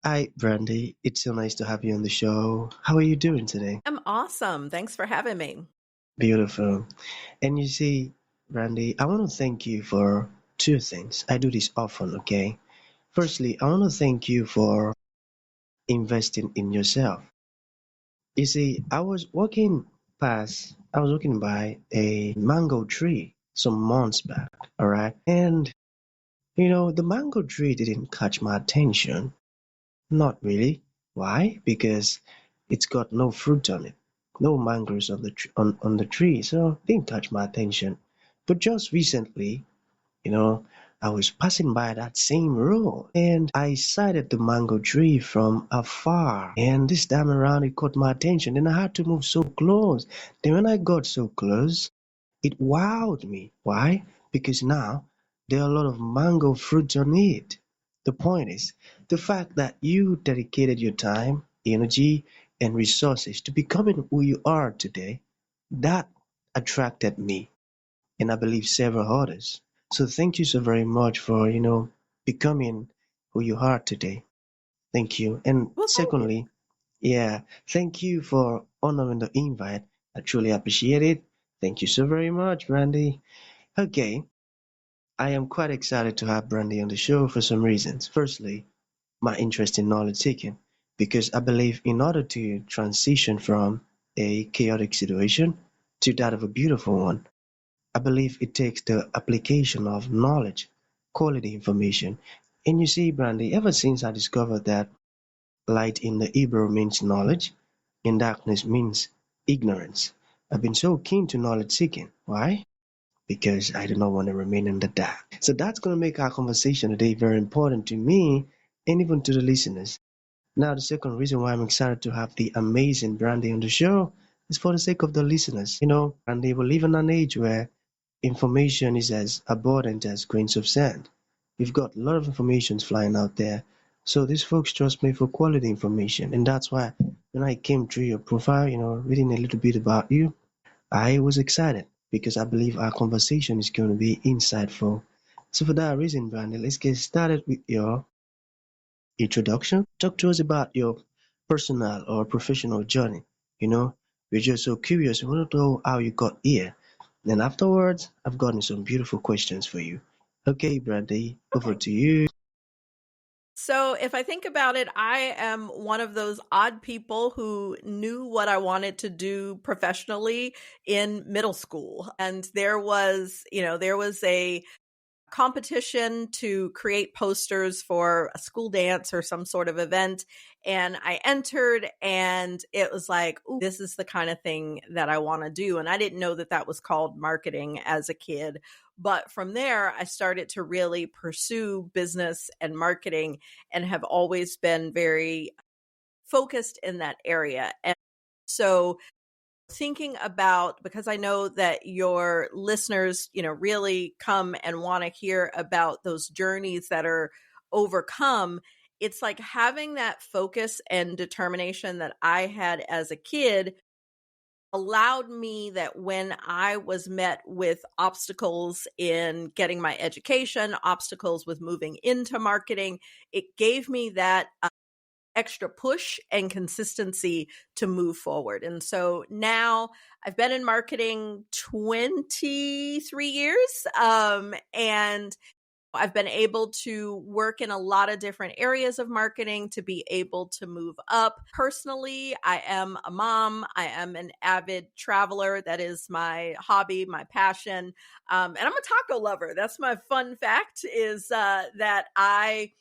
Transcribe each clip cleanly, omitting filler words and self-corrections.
Hi, Brandi. It's so nice to have you on the show. How are you doing today? I'm awesome. Thanks for having me. Beautiful. And you see, Brandi, I want to thank you for two things. I do this often, okay? Firstly, I want to thank you for investing in yourself. You see, I was walking by a mango tree some months back, all right? And, the mango tree didn't catch my attention. Not really. Why? Because it's got no fruit on it, no mangoes on the tree, so it didn't catch my attention. But just recently, you know, I was passing by that same road and I sighted the mango tree from afar. And this time around, it caught my attention, and I had to move so close. Then when I got so close, it wowed me. Why? Because now there are a lot of mango fruits on it. The point is the fact that you dedicated your time, energy, and resources to becoming who you are today. That attracted me, and I believe several others. So thank you so very much for, becoming who you are today. Thank you. And Well, thank you. secondly, yeah, thank you for honoring the invite. I truly appreciate it. Thank you so very much, Brandy. Okay, I am quite excited to have Brandy on the show for some reasons. Firstly, my interest in knowledge seeking, because I believe in order to transition from a chaotic situation to that of a beautiful one, I believe it takes the application of knowledge, quality information. And you see, Brandy, ever since I discovered that light in the Hebrew means knowledge, and darkness means ignorance, I've been so keen to knowledge seeking. Why? Because I do not want to remain in the dark. So that's going to make our conversation today very important to me and even to the listeners. Now, the second reason why I'm excited to have the amazing Brandy on the show is for the sake of the listeners. Brandy, we live in an age where information is as abundant as grains of sand. We've got a lot of information flying out there. So these folks trust me for quality information. And that's why when I came through your profile, reading a little bit about you, I was excited because I believe our conversation is going to be insightful. So for that reason, Brandon, let's get started with your introduction. Talk to us about your personal or professional journey. You know, we're just so curious. We want to know how you got here. Then afterwards, I've gotten some beautiful questions for you. Okay, Brandy, over Okay. to you. So, if I think about it, I am one of those odd people who knew what I wanted to do professionally in middle school. And there was a competition to create posters for a school dance or some sort of event. And I entered, and it was like, ooh, this is the kind of thing that I want to do. And I didn't know that that was called marketing as a kid. But from there, I started to really pursue business and marketing and have always been very focused in that area. And so thinking about, because I know that your listeners, really come and want to hear about those journeys that are overcome. It's like having that focus and determination that I had as a kid allowed me that when I was met with obstacles in getting my education, obstacles with moving into marketing, it gave me that extra push and consistency to move forward. And so now I've been in marketing 23 years, and I've been able to work in a lot of different areas of marketing to be able to move up. Personally, I am a mom. I am an avid traveler. That is my hobby, my passion. And I'm a taco lover. That's my fun fact, is that I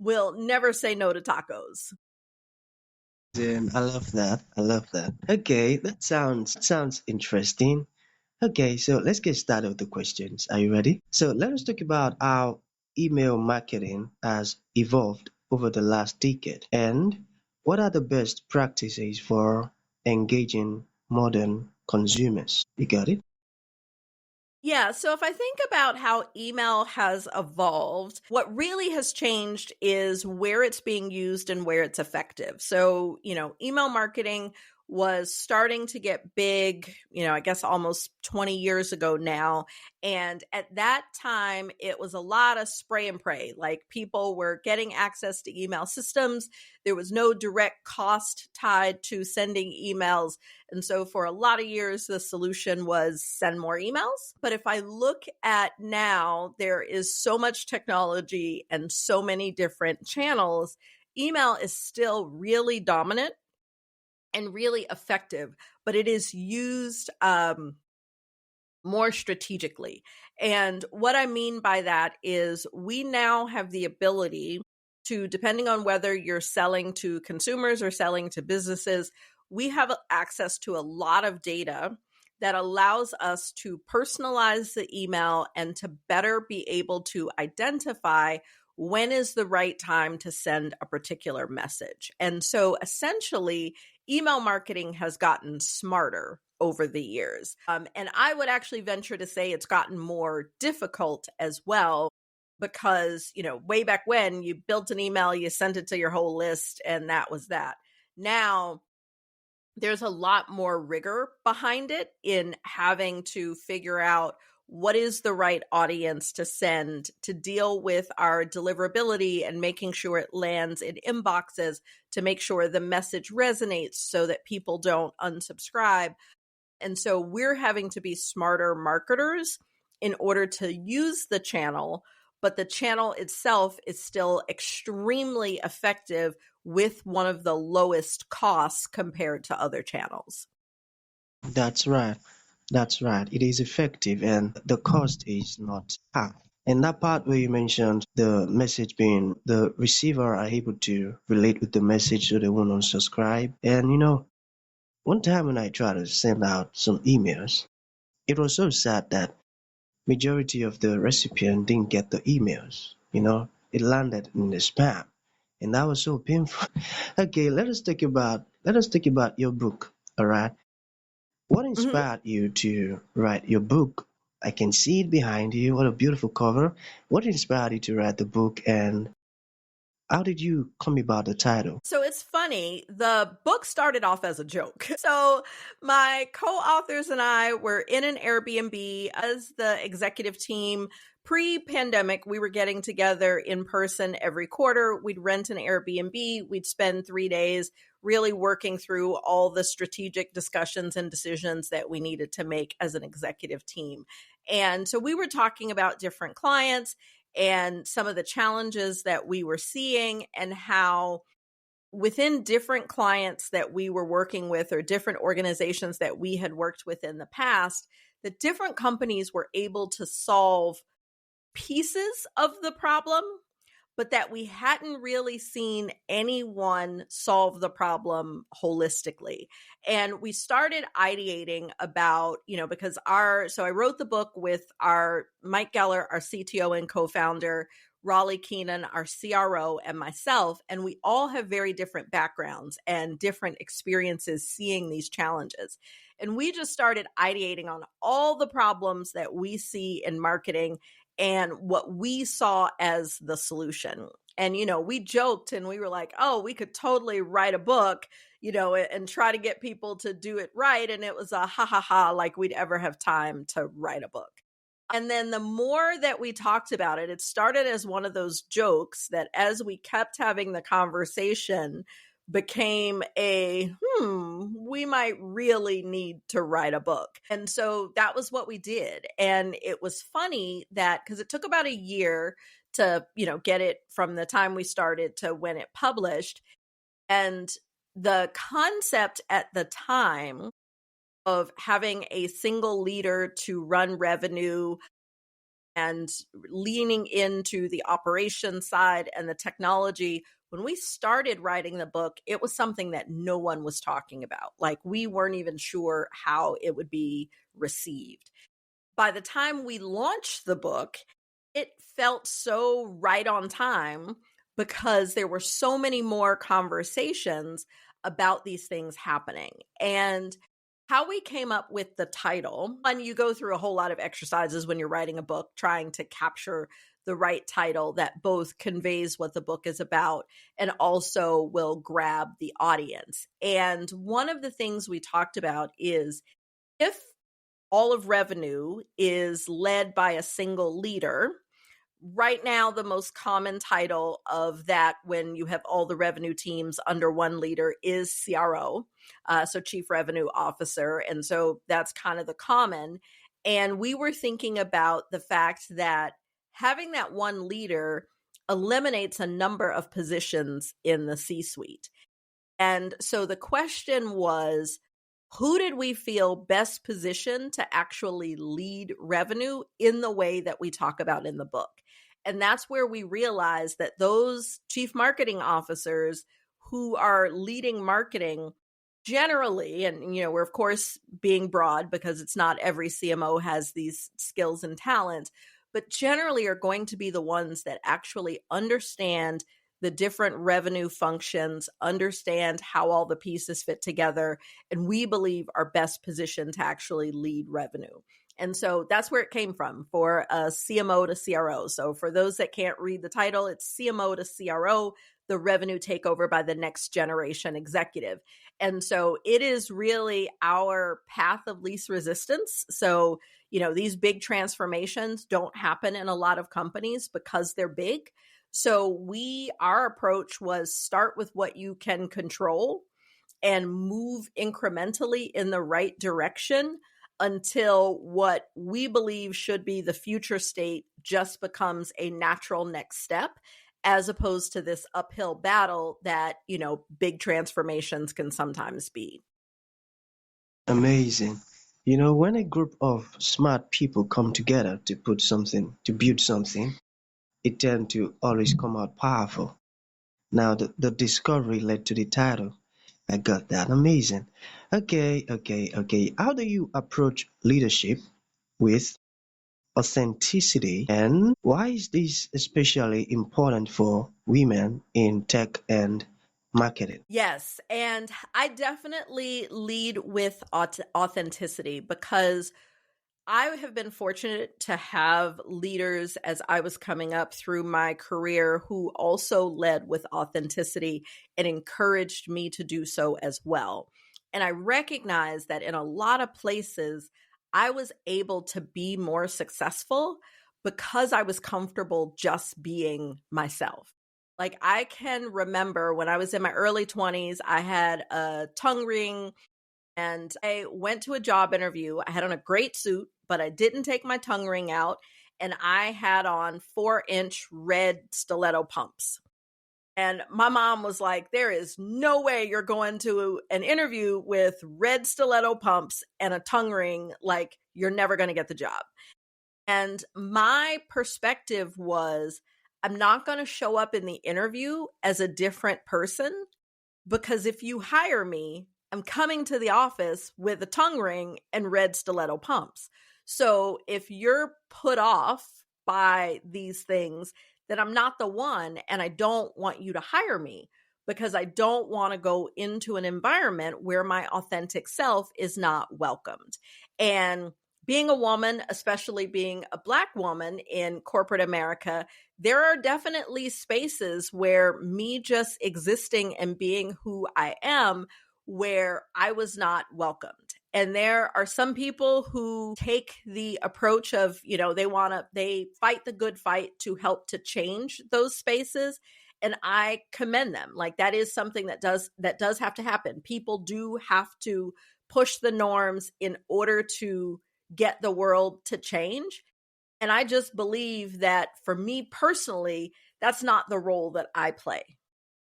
will never say no to tacos. Then I love that. I love that. Okay, that sounds interesting. Okay, so let's get started with the questions. Are you ready? So let us talk about how email marketing has evolved over the last decade and what are the best practices for engaging modern consumers. You got it? Yeah. So if I think about how email has evolved, what really has changed is where it's being used and where it's effective. So, email marketing was starting to get big, I guess almost 20 years ago now. And at that time, it was a lot of spray and pray. Like people were getting access to email systems. There was no direct cost tied to sending emails. And so for a lot of years, the solution was send more emails. But if I look at now, there is so much technology and so many different channels. Email is still really dominant and really effective, but it is used more strategically. And what I mean by that is we now have the ability to, depending on whether you're selling to consumers or selling to businesses, we have access to a lot of data that allows us to personalize the email and to better be able to identify when is the right time to send a particular message. And so essentially, email marketing has gotten smarter over the years. And I would actually venture to say it's gotten more difficult as well because, way back when you built an email, you sent it to your whole list, and that was that. Now, there's a lot more rigor behind it in having to figure out what is the right audience to send to deal with our deliverability and making sure it lands in inboxes to make sure the message resonates so that people don't unsubscribe. And so we're having to be smarter marketers in order to use the channel, but the channel itself is still extremely effective with one of the lowest costs compared to other channels. That's right. That's right. It is effective and the cost is not high. And that part where you mentioned the message being the receiver are able to relate with the message so they won't unsubscribe. And one time when I tried to send out some emails, it was so sad that majority of the recipient didn't get the emails. It landed in the spam. And that was so painful. Okay, let us talk about your book. All right. What Mm-hmm. inspired you to write your book? I can see it behind you. What a beautiful cover. What inspired you to write the book and how did you come about the title? So it's funny, the book started off as a joke. So my co-authors and I were in an Airbnb as the executive team. Pre-pandemic, we were getting together in person every quarter. We'd rent an Airbnb. We'd spend 3 days really working through all the strategic discussions and decisions that we needed to make as an executive team. And so we were talking about different clients and some of the challenges that we were seeing and how within different clients that we were working with or different organizations that we had worked with in the past, the different companies were able to solve pieces of the problem, but that we hadn't really seen anyone solve the problem holistically. And we started ideating about, because so I wrote the book with our Mike Geller, our CTO and co-founder, Raleigh Keenan, our CRO, and myself, and we all have very different backgrounds and different experiences seeing these challenges. And we just started ideating on all the problems that we see in marketing and what we saw as the solution. And, we joked and we were like, oh, we could totally write a book, and try to get people to do it right. And it was a ha ha ha, like we'd ever have time to write a book. And then the more that we talked about it, it started as one of those jokes that as we kept having the conversation became we might really need to write a book. And so that was what we did. And it was funny that because it took about a year to, get it from the time we started to when it published. And the concept at the time of having a single leader to run revenue and leaning into the operation side and the technology, when we started writing the book, it was something that no one was talking about. Like we weren't even sure how it would be received. By the time we launched the book, it felt so right on time because there were so many more conversations about these things happening. And how we came up with the title, and you go through a whole lot of exercises when you're writing a book, trying to capture the right title that both conveys what the book is about and also will grab the audience. And one of the things we talked about is if all of revenue is led by a single leader. Right now, the most common title of that when you have all the revenue teams under one leader is CRO, so Chief Revenue Officer. And so that's kind of the common. And we were thinking about the fact that having that one leader eliminates a number of positions in the C-suite. And so the question was, who did we feel best positioned to actually lead revenue in the way that we talk about in the book? And that's where we realized that those chief marketing officers who are leading marketing generally, and we're of course being broad because it's not every CMO has these skills and talents, but generally are going to be the ones that actually understand the different revenue functions, understand how all the pieces fit together, and we believe are best positioned to actually lead revenue. And so that's where it came from for a CMO to CRO. So for those that can't read the title, it's CMO to CRO, the revenue takeover by the next generation executive. And so it is really our path of least resistance. So, these big transformations don't happen in a lot of companies because they're big. So our approach was start with what you can control and move incrementally in the right direction until what we believe should be the future state just becomes a natural next step, as opposed to this uphill battle that, big transformations can sometimes be. Amazing. When a group of smart people come together to build something, it tends to always come out powerful. Now, the discovery led to the title. I got that. Amazing. Okay. How do you approach leadership with authenticity, and why is this especially important for women in tech and marketing? Yes. And I definitely lead with authenticity because I have been fortunate to have leaders as I was coming up through my career who also led with authenticity and encouraged me to do so as well. And I recognize that in a lot of places, I was able to be more successful because I was comfortable just being myself. Like I can remember when I was in my early 20s, I had a tongue ring and I went to a job interview. I had on a great suit, but I didn't take my tongue ring out. And I had on 4-inch red stiletto pumps. And my mom was like, there is no way you're going to an interview with red stiletto pumps and a tongue ring. Like, you're never going to get the job. And my perspective was, I'm not going to show up in the interview as a different person, because if you hire me, I'm coming to the office with a tongue ring and red stiletto pumps. So if you're put off by these things, then I'm not the one, and I don't want you to hire me because I don't want to go into an environment where my authentic self is not welcomed. And being a woman, especially being a Black woman in corporate America, there are definitely spaces where me just existing and being who I am, where I was not welcomed. And there are some people who take the approach of, they fight the good fight to help to change those spaces. And I commend them. Like that is something that does have to happen. People do have to push the norms in order to get the world to change. And I just believe that for me personally, that's not the role that I play.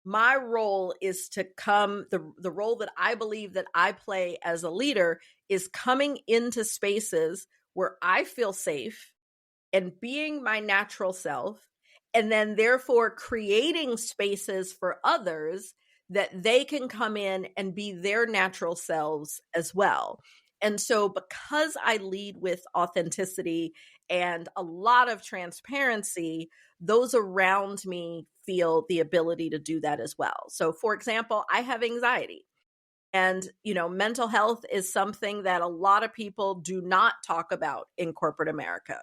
My role is to the role that I believe that I play as a leader is coming into spaces where I feel safe and being my natural self, and then therefore creating spaces for others that they can come in and be their natural selves as well. And so because I lead with authenticity and a lot of transparency, those around me feel the ability to do that as well. So for example, I have anxiety. And, mental health is something that a lot of people do not talk about in corporate America.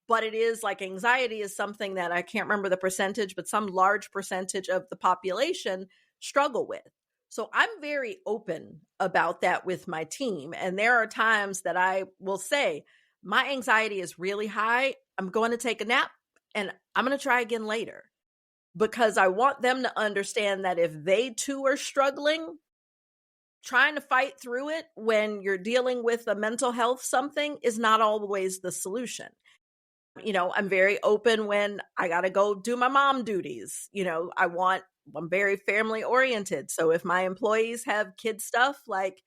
but it is like anxiety is something that I can't remember the percentage, but some large percentage of the population struggle with. So I'm very open about that with my team. And there are times that I will say, my anxiety is really high. I'm going to take a nap and I'm going to try again later, because I want them to understand that if they too are struggling, trying to fight through it when you're dealing with a mental health something is not always the solution. I'm very open when I got to go do my mom duties. I'm very family oriented. So if my employees have kid stuff, like,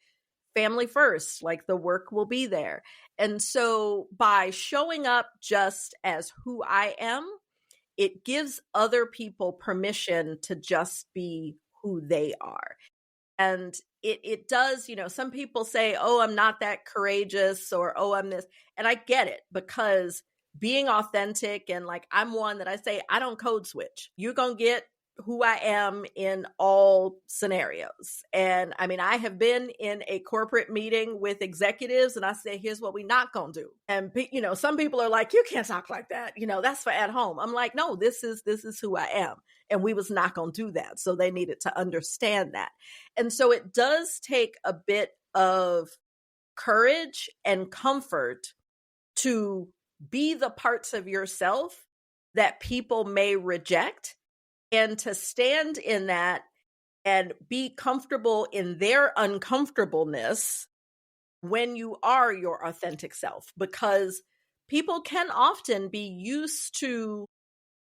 family first, like, the work will be there. And so by showing up just as who I am, it gives other people permission to just be who they are. And it does, some people say, oh, I'm not that courageous, or, oh, I'm this. And I get it, because being authentic, and like, I'm one that I say, I don't code switch. You're going to get who I am in all scenarios. And I mean, I have been in a corporate meeting with executives and I say, here's what we not going to do. And, some people are like, you can't talk like that. That's for at home. I'm like, no, this is who I am. And we was not going to do that. So they needed to understand that. And so it does take a bit of courage and comfort to be the parts of yourself that people may reject, and to stand in that and be comfortable in their uncomfortableness when you are your authentic self, because people can often be used to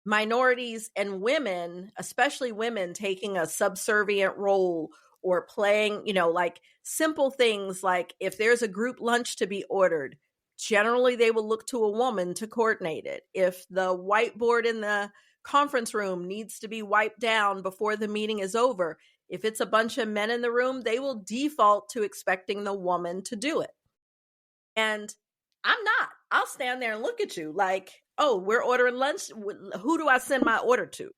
minorities and women, especially women, taking a subservient role or playing, like simple things like if there's a group lunch to be ordered, generally they will look to a woman to coordinate it. If the whiteboard in the conference room needs to be wiped down before the meeting is over, if it's a bunch of men in the room, they will default to expecting the woman to do it. And I'm not. I'll stand there and look at you like, oh, we're ordering lunch. Who do I send my order to?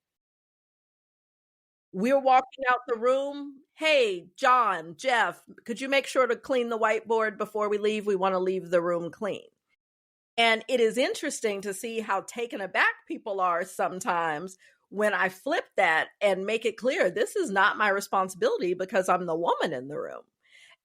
We're walking out the room. Hey, John, Jeff, could you make sure to clean the whiteboard before we leave? We want to leave the room clean. And it is interesting to see how taken aback people are sometimes when I flip that and make it clear this is not my responsibility because I'm the woman in the room.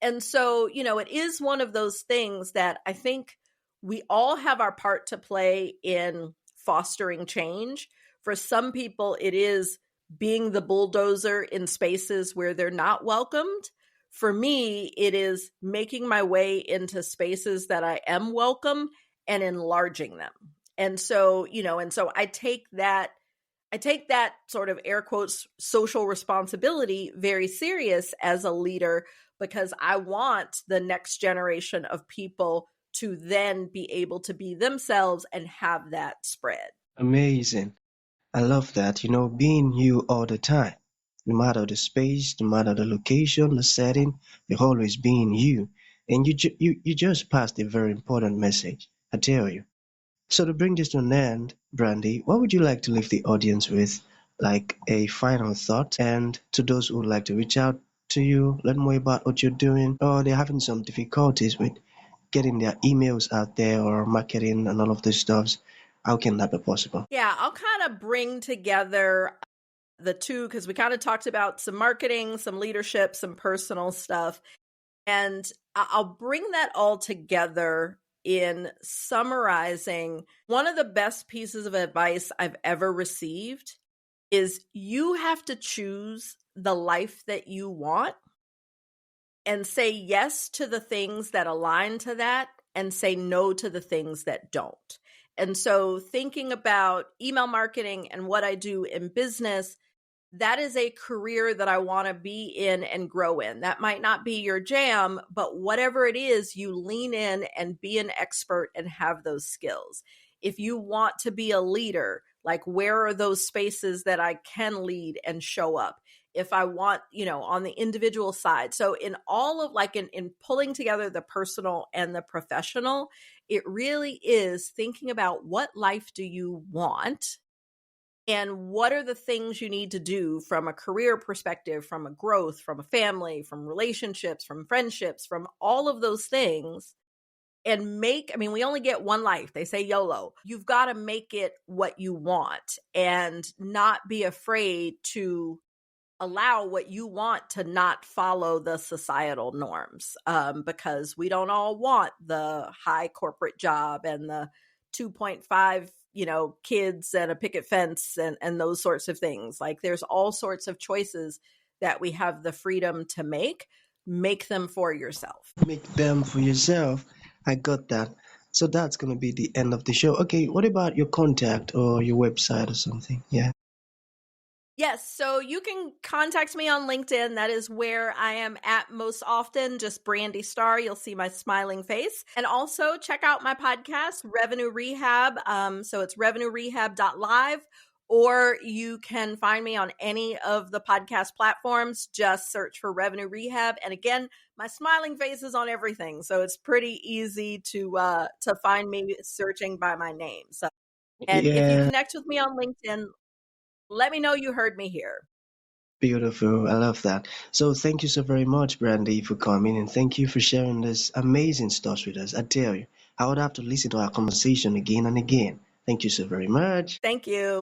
And so, it is one of those things that I think we all have our part to play in fostering change. For some people, it is being the bulldozer in spaces where they're not welcomed. For me, it is making my way into spaces that I am welcome and enlarging them. And so, I take that sort of air quotes social responsibility very serious as a leader, because I want the next generation of people to then be able to be themselves and have that spread. Amazing. I love that. Being you all the time. No matter the space, no matter the location, the setting, you're always being you. And you just passed a very important message, I tell you. So to bring this to an end, Brandy, what would you like to leave the audience with, like a final thought? And to those who would like to reach out to you, learn more about what you're doing, or they're having some difficulties with getting their emails out there or marketing and all of this stuff, how can that be possible? Yeah, I'll kind of bring together the two, because we kind of talked about some marketing, some leadership, some personal stuff. And I'll bring that all together in summarizing one of the best pieces of advice I've ever received is you have to choose the life that you want and say yes to the things that align to that and say no to the things that don't. And so thinking about email marketing and what I do in business, that is a career that I want to be in and grow in. That might not be your jam, but whatever it is, you lean in and be an expert and have those skills. If you want to be a leader, like, where are those spaces that I can lead and show up? If I want, on the individual side. So in all of in pulling together the personal and the professional, it really is thinking about what life do you want? And what are the things you need to do from a career perspective, from a growth, from a family, from relationships, from friendships, from all of those things and make, I mean, we only get one life. They say YOLO. You've got to make it what you want and not be afraid to allow what you want to not follow the societal norms, because we don't all want the high corporate job and the 2.5 kids and a picket fence and those sorts of things. Like, there's all sorts of choices that we have the freedom to make them for yourself. Make them for yourself. I got that. So that's going to be the end of the show. Okay, what about your contact or your website or something? Yeah. Yes, so you can contact me on LinkedIn. That is where I am at most often. Just Brandi Starr. You'll see my smiling face. And also check out my podcast, Revenue Rehab. So it's revenuerehab.live, or you can find me on any of the podcast platforms. Just search for Revenue Rehab. And again, my smiling face is on everything. So it's pretty easy to find me searching by my name. So, and if you Yeah, connect with me on LinkedIn, let me know you heard me here. beautiful. I love that. So thank you so very much, Brandy, for coming, and thank you for sharing this amazing stuff with us. I tell you, I would have to listen to our conversation again and again. Thank you so very much. Thank you.